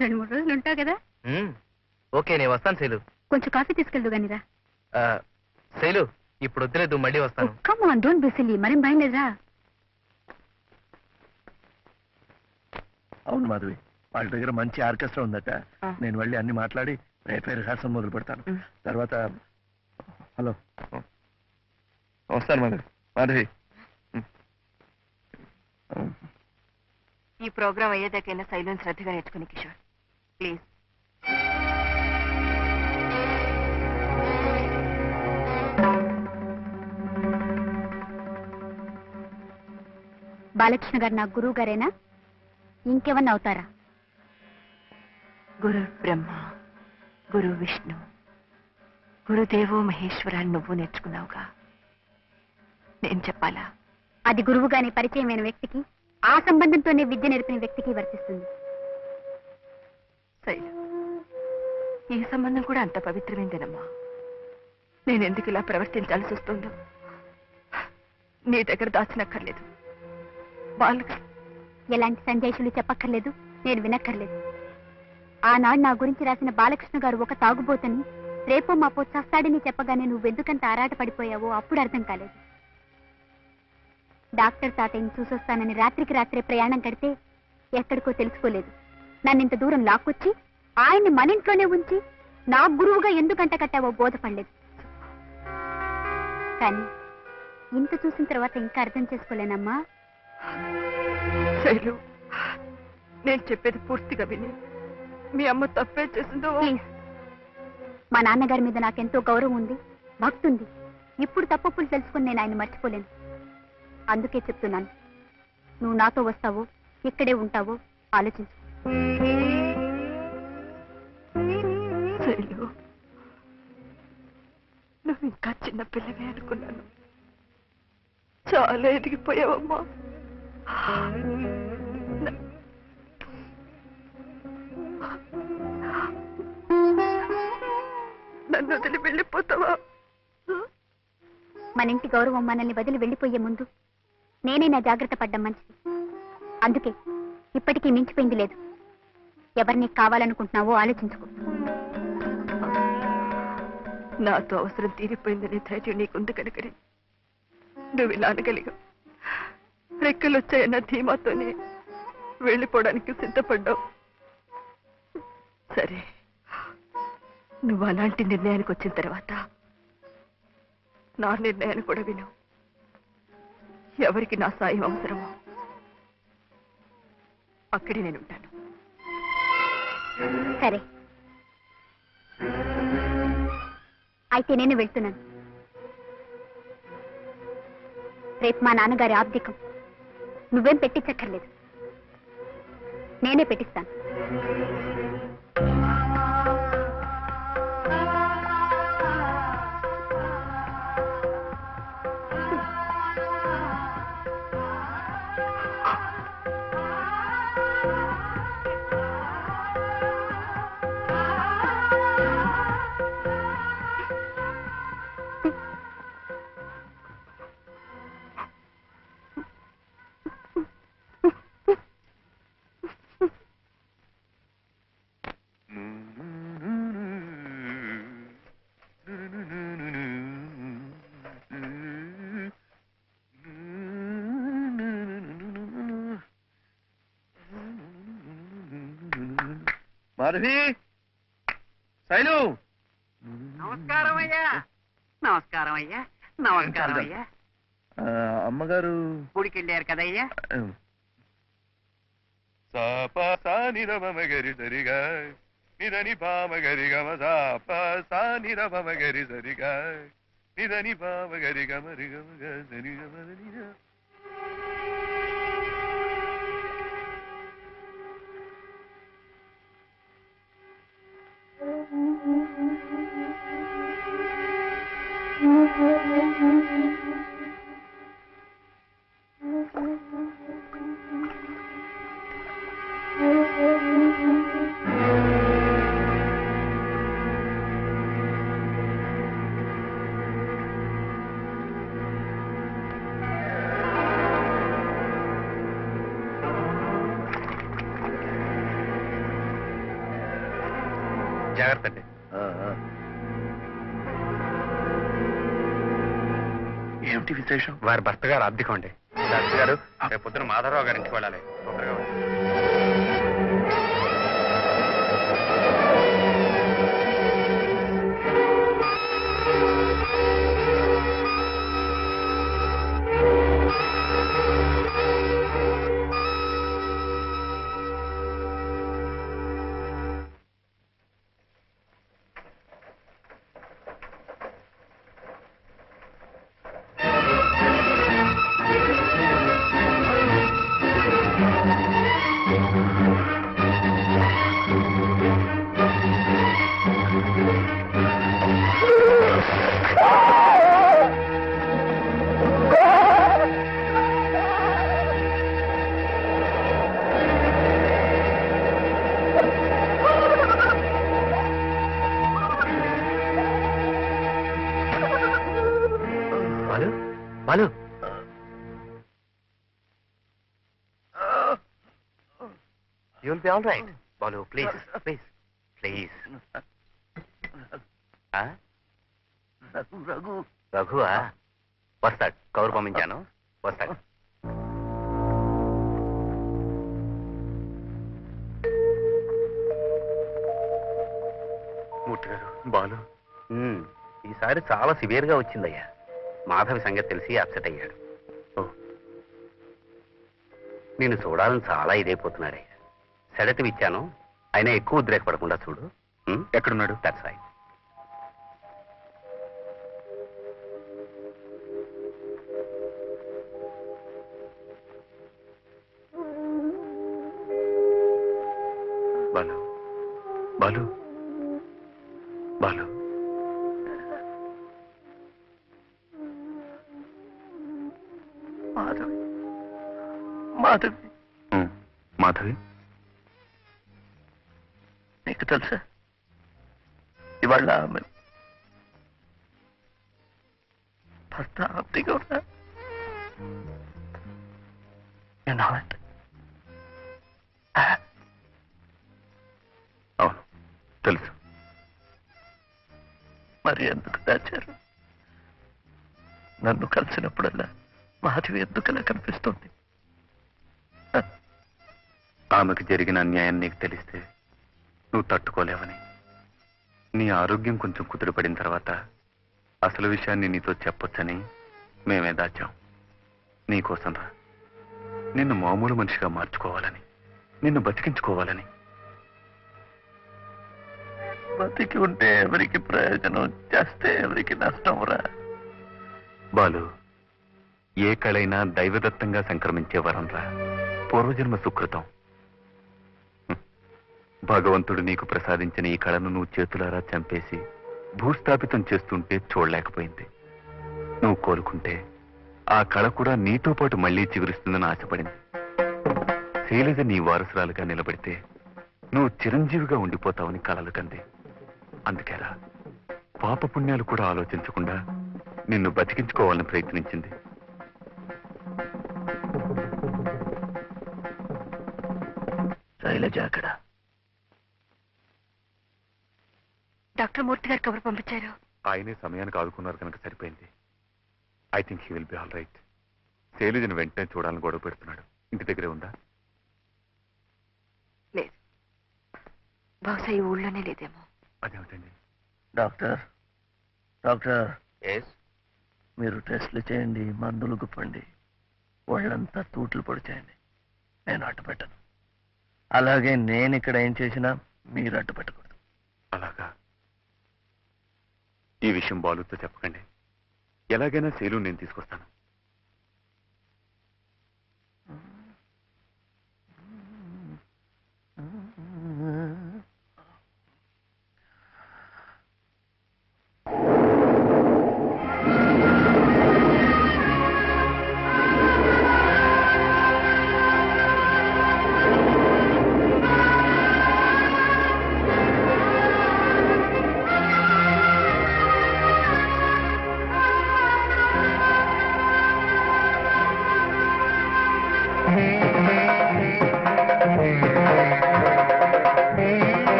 2-3 రోజులు ఉంటావు కదా? ఓకే, నేను వస్తాను శైలు. కొంచెం కాఫీ తీసుకెళ్దు గానిరా. శైలు, ఇప్పుడు వద్దులేదు, మళ్ళీ వస్తాను. Come on, don't be silly. మరేం భయం లేదురా? అవును మాధవి, వాళ్ళ దగ్గర మంచి ఆర్కెస్ట్రా ఉందట. నేను వెళ్ళి అన్ని మాట్లాడి రేపే రిహార్సల్ మొదలు పెడతాను. తర్వాత హలో, వస్తాను మాధవి. మాధవి, ఈ ప్రోగ్రాం అయ్యేదాకైనా శైలిని శ్రద్ధగా నేర్చుకుని కిషోర్, ప్లీజ్. బాలకృష్ణ గారు నా గురువు గారేనా? ఇంకెవన్నా అవుతారా? గురు బ్రహ్మ, గురు విష్ణు, గురుదేవో మహేశ్వర అని నువ్వు నేర్చుకున్నావుగా, నేను చెప్పాలా? అది గురువుగానే పరిచయమైన వ్యక్తికి, ఆ సంబంధంతోనే విద్య నేర్పిన వ్యక్తికి వర్తిస్తుంది. శైలు, ఈ సంబంధం కూడా అంత పవిత్రమైందేనమ్మా. నేనెందుకు ఇలా ప్రవర్తించాల్సి వస్తుందో నీ దగ్గర దాచినక్కర్లేదు. ఎలాంటి సందేశాలు చెప్పక్కర్లేదు, నేను వినక్కర్లేదు. ఆనాడు నా గురించి రాసిన బాలకృష్ణ గారు ఒక తాగుబోతని, రేపో మాపో చస్తాడని చెప్పగానే నువ్వెందుకంత ఆరాట పడిపోయావో అప్పుడు అర్థం కాలేదు. డాక్టర్ తాతయ్యని చూసొస్తానని రాత్రికి రాత్రే ప్రయాణం కడితే ఎక్కడికో తెలుసుకోలేదు. నన్నింత దూరం లాక్కొచ్చి ఆయన్ని మన ఇంట్లోనే ఉంచి నా గురువుగా ఎందుకంట కట్టావో బోధపడలేదు. కానీ ఇంత చూసిన తర్వాత ఇంకా అర్థం చేసుకోలేనమ్మా. శైలు, నేను చెప్పేది పూర్తిగా విని మీ అమ్మ తప్పే చేసిందో. ప్లీజ్, మా నాన్నగారి మీద నాకెంతో గౌరవం ఉంది, భక్తి ఉంది. ఇప్పుడు తప్పులు తెలుసుకుని నేను ఆయన మర్చిపోలేను. అందుకే చెప్తున్నాను, నువ్వు నాతో వస్తావో ఇక్కడే ఉంటావో ఆలోచించు. శైలు, నువ్వు ఇంకా చిన్న పిల్లవే అనుకున్నాను. చాలా ఎదిగిపోయావమ్మా. నన్ను వదిలి వెళ్ళిపోతావా? మన ఇంటి గౌరవం మనల్ని వదిలి వెళ్ళిపోయే ముందు నేనే నా జాగ్రత్త పడ్డం మంచిది. అందుకే ఇప్పటికీ మించిపోయింది లేదు. ఎవరిని కావాలనుకుంటున్నావో ఆలోచించుకో. నాతో అవసరం తీరిపోయిందనే ధైర్యం నీకుంది కనుకని నువ్వు ఇలా అనగలిగా. రెక్కలొచ్చాయన్న ధీమాతోనే వెళ్ళిపోవడానికి సిద్ధపడ్డావు. సరే, నువ్వు అలాంటి నిర్ణయానికి వచ్చిన తర్వాత నా నిర్ణయాన్ని కూడా విను. ఎవరికి నా సాయం అవసరమో అక్కడే నేను ఉంటాను. సరే, అయితే నేను వెళ్తున్నాను. రేపు మా నాన్నగారి ఆబ్దికం. నువ్వేం పెట్టించక్కర్లేదు, నేనే పెట్టిస్తాను. మాధవి, శైలు. నమస్కారం అయ్యా. నమస్కారం అయ్యా. నమస్కారం అయ్యా. అమ్మగారు గుడికెళ్ళారు కదయ్యా. సాపసానిరమగరి సరిగా నిదని పామగరి గమ సాపసానిరమగరి సరిగా నిదని పామగరి గమరి గమ సరి గమ. జాగ్రత్త అండి. ఆ, ఆ. ఏమిటి విశేషం? వారి భర్త గారు అద్దెకం అండి. డాక్టర్ గారు రేపు పొద్దున మాధవరావు గారి ఇంటికి వెళ్ళాలి. తొందరగా వెళ్ళండి. Balu Balu you will be all right. Balu please please please. Raghu రఘువా? వస్తాడు. కౌరు పంపించాను, వస్తాడు. మూర్తి గారు, బాలు ఈసారి చాలా సివియర్ గా వచ్చిందయ్యా. మాధవి సంగతి తెలిసి అప్సెట్ అయ్యాడు. నేను చూడాలని చాలా ఇదైపోతున్నాడయ్యా. సెడటివ్ ఇచ్చాను, అయినా ఎక్కువ ఉద్రేకపడకుండా చూడు. ఎక్కడున్నాడు? That's right. బాలు బాలు బాలు మాధవి మాధవి మాధవి, నీకు తెలుసా ఇవాళ ఆమె భర్త ఆప్తిగా ఉన్నా. You know it. అవును తెలుసు. మరి ఎందుకు దాచారు? నన్ను కలిసినప్పుడల్లా మాధవి ఎందుకలా కనిపిస్తుంది? ఆమెకు జరిగిన అన్యాయం నీకు తెలిస్తే నువ్వు తట్టుకోలేవని, నీ ఆరోగ్యం కొంచెం కుదురుపడిన తర్వాత అసలు విషయాన్ని నీతో చెప్పొచ్చని మేమే దాచాం. నీకోసం రా, నిన్ను మామూలు మనిషిగా మార్చుకోవాలని, నిన్ను బతికించుకోవాలని. బతికి ఉంటే ఎవరికి ప్రయోజనం, చేస్తే ఎవరికి నష్టం రా. బాలు, ఏ కళైనా దైవదత్తంగా సంక్రమించే వరం రా, పూర్వజన్మ సుకృతం. భగవంతుడు నీకు ప్రసాదించిన ఈ కళను నువ్వు చేతులారా చంపేసి భూస్థాపితం చేస్తుంటే చూడలేకపోయింది. నువ్వు కోలుకుంటే ఆ కళ కూడా నీతో పాటు మళ్లీ చిగురిస్తుందని ఆశపడింది. శైలజ నీ వారసురాలుగా నిలబడితే నువ్వు చిరంజీవిగా ఉండిపోతావని కలలు కంది. అందుకేరా పాపపుణ్యాలు కూడా ఆలోచించకుండా నిన్ను బతికించుకోవాలని ప్రయత్నించింది. శైలజ అక్కడ. డాక్టర్ మూర్తి గారు కబురు పంపించారు. ఆయనే సమయానికి ఆదుకున్నారు కనుక సరిపోయింది. I think he will be all right. శైలజను వెంటనే చూడాలని గొడవ పెడుతున్నాడు. ఇంటి దగ్గరే ఉందా? లేదు, బహుశా ఈ ఊళ్ళోనే లేదేమో. అదేమిటండి? Doctor doctor yes. మీరు టెస్ట్లు చేయండి, మందులు గుప్పండి, ఒళ్ళంతా తూట్లు పొడి చేయండి. నేను అడ్డు పెట్టను. అలాగే నేను ఇక్కడ ఏం చేసినా మీరు అడ్డు పెట్టకూడదు. అలాగా? ఈ విషయం బాలుతో చెప్పకండి. ఎలాగైనా శైలు నేను తీసుకొస్తాను.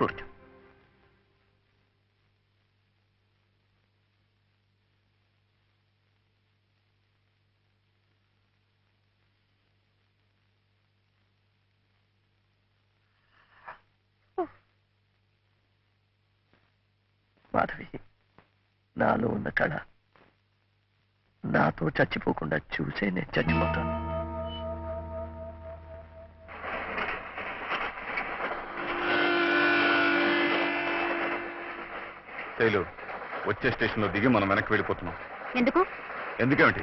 కూర్చో. మాధవి, నాలో ఉన్న కళ నాతో చచ్చిపోకుండా చూసే నేను చచ్చిపోతాను. శైలు, వచ్చే స్టేషన్లో దిగి మనం వెనక్కి వెళ్ళిపోతున్నాం. ఎందుకు? ఎందుకేమిటి?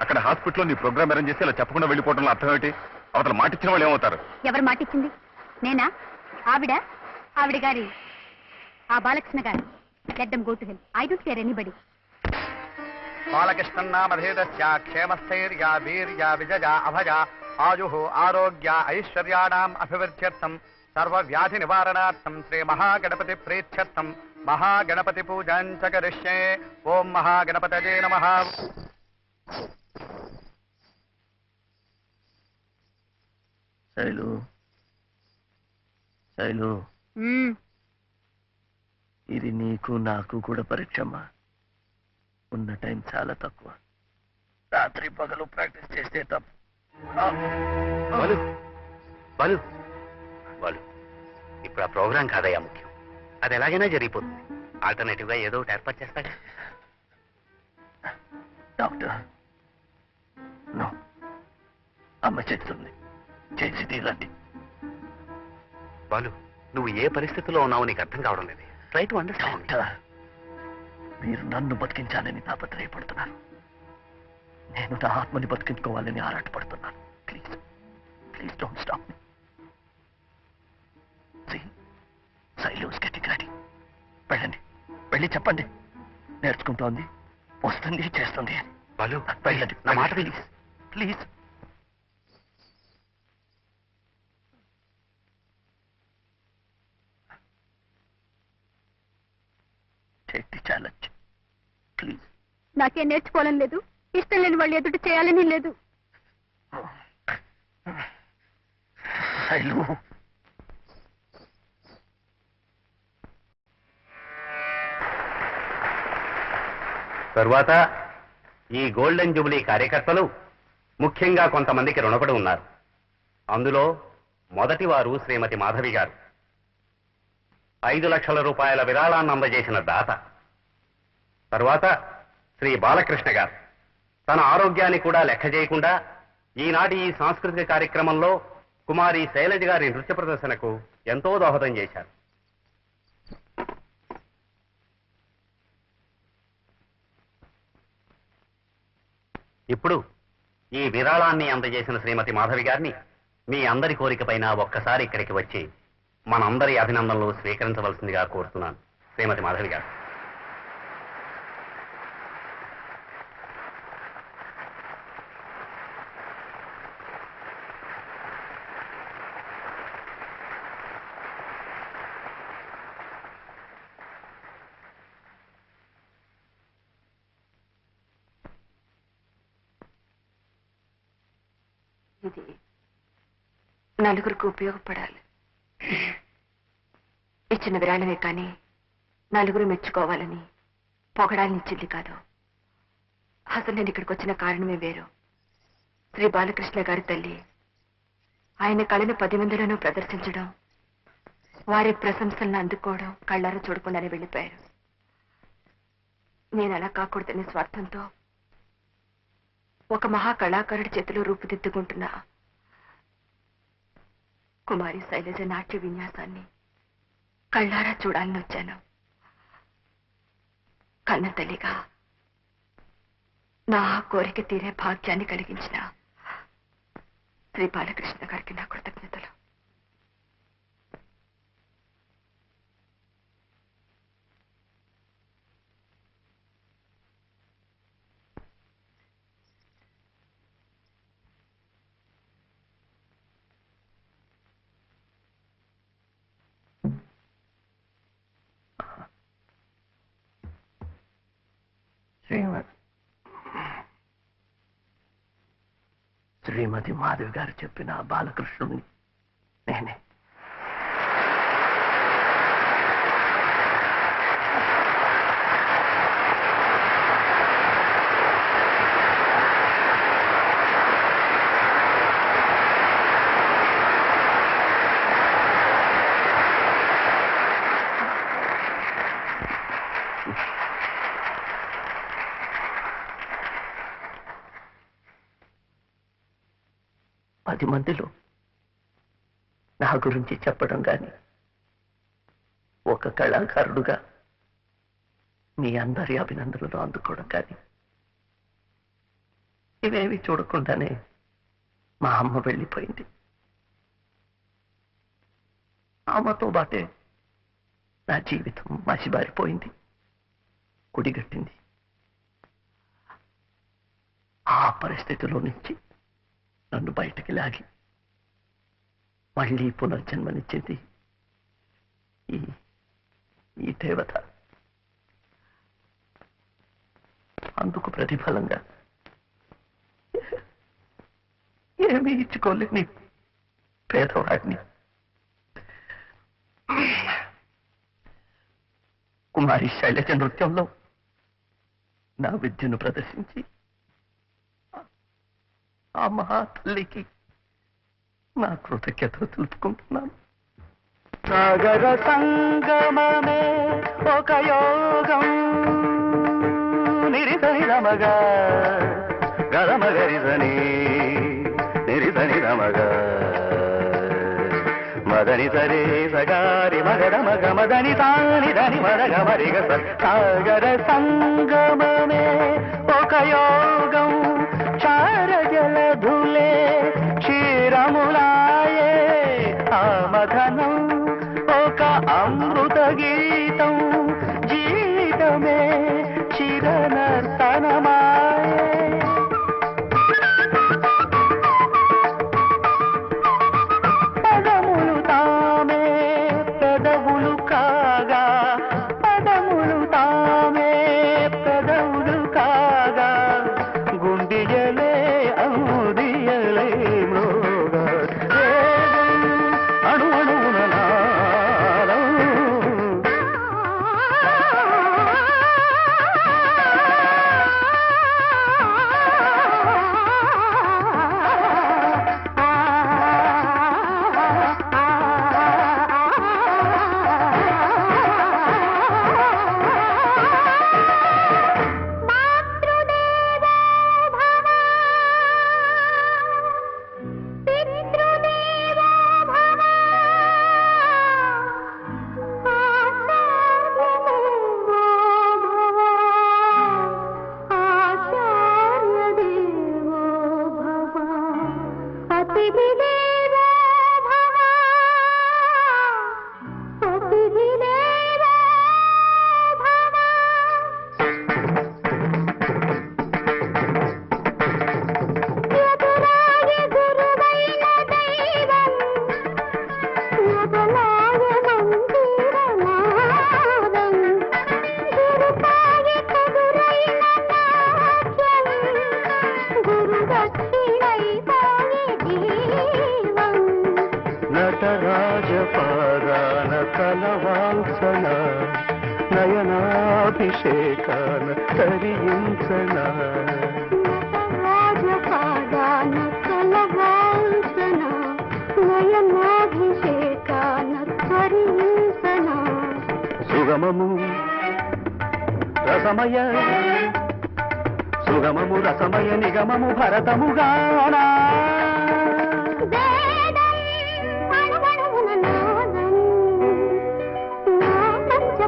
అక్కడ హాస్పిటల్లో నీ ప్రోగ్రామ్ అరేంజ్ చేసి అలా చెప్పకుండా వెళ్ళిపోవడంలో అర్థం ఏమిటి? అవతల మాటిచ్చిన వాళ్ళు ఏమవుతారు? ఎవరు మాటిచ్చింది? నేనా? ఆవిడ గారి ఆ బాలకృష్ణ గారు. Let them go to him. I don't care anybody. బాలకృష్ణన్నామధేదస్య క్షేమస్థైర్యా వీర్యా విజయా అభయ ఆయుః ఆరోగ్య ఐశ్వర్యాణాం అభివృద్ధ్యర్థం సర్వవ్యాధి నివారణార్థం శ్రీ మహాగణపతి ప్రీత్యర్థం మహాగణపతి పూజాం చ కరిష్యే. ఓం మహాగణపతయే నమః. శైలు, శైలు, ఇది నీకు నాకు కూడా పరీక్షమ్మా. ఉన్న టైం చాలా తక్కువ. రాత్రి పగలు ప్రాక్టీస్ చేస్తే తప్పు. బాలు బాలు బాలు, ఇప్పుడు ఆ ప్రోగ్రాం కాదయ్యా ముఖ్యం. అది ఎలాగైనా జరిగిపోతుంది. ఆల్టర్నేటివ్ గా ఏదో ఒకటి ఏర్పాటు చేస్తాడు. డాక్టర్, నో, అమ్మ చెప్తుంది, చేసి తీరండి. బాలు, నువ్వు ఏ పరిస్థితిలో ఉన్నావో నీకు అర్థం కావడం లేదు. Try to understand. డాక్టర్, మీరు నన్ను బతికించాలని తాపత్రయపడుతున్నారు. నేను నా ఆత్మని బతికించుకోవాలని ఆరాటపడుతున్నాను. Please please don't stop me. Sailu's getting ready. వెళ్ళండి, వెళ్ళి చెప్పండి నేర్చుకుంటోంది, వస్తుంది, చేస్తుంది అని. బాలు, వెళ్ళండి, నా మాట please please. Take the challenge please. నాకేం నేర్చుకోవాలని లేదు, ఇష్టం లేని వాళ్ళు ఎదుటి చేయాలని లేదు. శైలు, తరువాత ఈ గోల్డెన్ జూబ్లీ కార్యకర్తలు ముఖ్యంగా కొంతమందికి రుణపడి ఉన్నారు. అందులో మొదటి వారు శ్రీమతి మాధవి గారు. 5 లక్షల రూపాయల విరాళాన్ని అందజేసిన దాత. తరువాత శ్రీ బాలకృష్ణ గారు తన ఆరోగ్యాన్ని కూడా లెక్క చేయకుండా ఈనాటి ఈ సాంస్కృతిక కార్యక్రమంలో కుమారి శైలజ గారి నృత్య ప్రదర్శనకు ఎంతో దోహదం చేశారు. ఇప్పుడు ఈ విరాళాన్ని అందజేసిన శ్రీమతి మాధవి గారిని మీ అందరి కోరికపైన ఒక్కసారి ఇక్కడికి వచ్చి మనందరి అభినందనలు స్వీకరించవలసిందిగా కోరుతున్నాను. శ్రీమతి మాధవి గారు. ఇది నలుగురికి ఉపయోగపడాలి. ఇచ్చిన విరాళమే కానీ నలుగురు మెచ్చుకోవాలని పొగడాలని ఇచ్చింది కాదు. అసలు నేను ఇక్కడికి వచ్చిన కారణమే వేరు. శ్రీ బాలకృష్ణ గారి తల్లి ఆయన కళను 10 మందిలోనూ ప్రదర్శించడం, వారి ప్రశంసలను అందుకోవడం కళ్ళారా చూడకుండానే వెళ్ళిపోయారు. నేను అలా కాకూడదనే స్వార్థంతో ఒక మహా కళాకారుడి చేతిలో రూపుదిద్దుకుంటున్న కుమారి శైలజ నాట్య విన్యాసాన్ని కళ్ళారా చూడాలని వచ్చాను. కన్న తల్లిగా నా కోరిక తీరే భాగ్యాన్ని కలిగించిన శ్రీ బాలకృష్ణ గారికి నా కృతజ్ఞతలు. శ్రీమతి మాధవి గారు చెప్పిన బాలకృష్ణుని నేనే. 10 మందిలో నా గురించి చెప్పడం కానీ ఒక కళాకారుడుగా మీ అందరి అభినందనలు అందుకోవడం కానీ ఇవేవి చూడకుండానే మా అమ్మ వెళ్ళిపోయింది. ఆమెతో బాటే నా జీవితం మసిబారిపోయింది, కుడిగట్టింది. ఆ పరిస్థితిలో నుంచి నన్ను బయటికి లాగి మళ్ళీ పునర్జన్మనిచ్చింది ఈ దేవత. అందుకు ప్రతిఫలంగా ఏమీ ఇచ్చుకోలేని పేదవాడిని కుమారి శైలజ నృత్యంలో నా విద్యను ప్రదర్శించి ఆ మహాతల్లికి నా కృతజ్ఞతలు తెలుపుకుంటున్నాను. సాగర సంగమమే ఒక యోగం నిరిసని రమగ గరమగరిసని నిరిసని రమగ మదని సరే సగారి మగర మగ మదని సాని దని మరగ మరిగ సాగర సంగమమే ఒక యోగం చారజల ధులే క్షీరములాయే ఆమధనం ఒక అమృత గీతం జీవితమే చిరనర్తనమాయే. పదములు తామే పెదవులు కాగా పదములు తామే పెదవులు కాగా గుండియలే అవుదియలే మృగా అణు అణువున నాదం. నటరాజపాదాన కలవాంసన నయనాభిషేకాన తరించన రాజపాదాన కలవాంసన నయనాభిషేకాన తరించన సుగమము రసమయ సుగమము రసమయ నిగమము భరతముగానా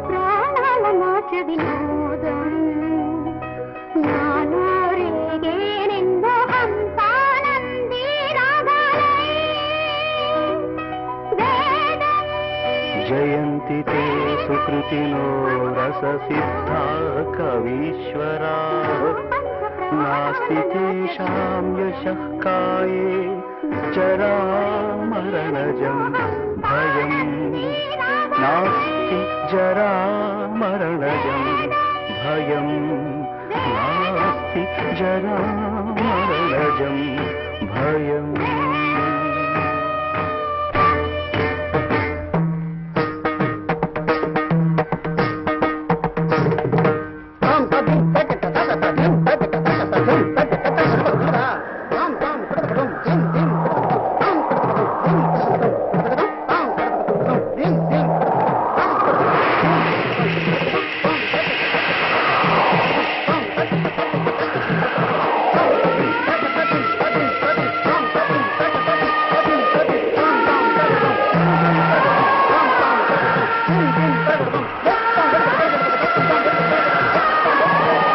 ప్రాణాల నాట్య వినోదం నానోరేగేనెందో హంసానంది రాగాలై జయంతి తే సుకృతినో రససిద్ధా కవీశ్వరా నాస్తి తేషాం యశః కాయే జరామరణజం భయం నాస్తి జరామరణజం భయం నాస్తి జరామరణజం భయం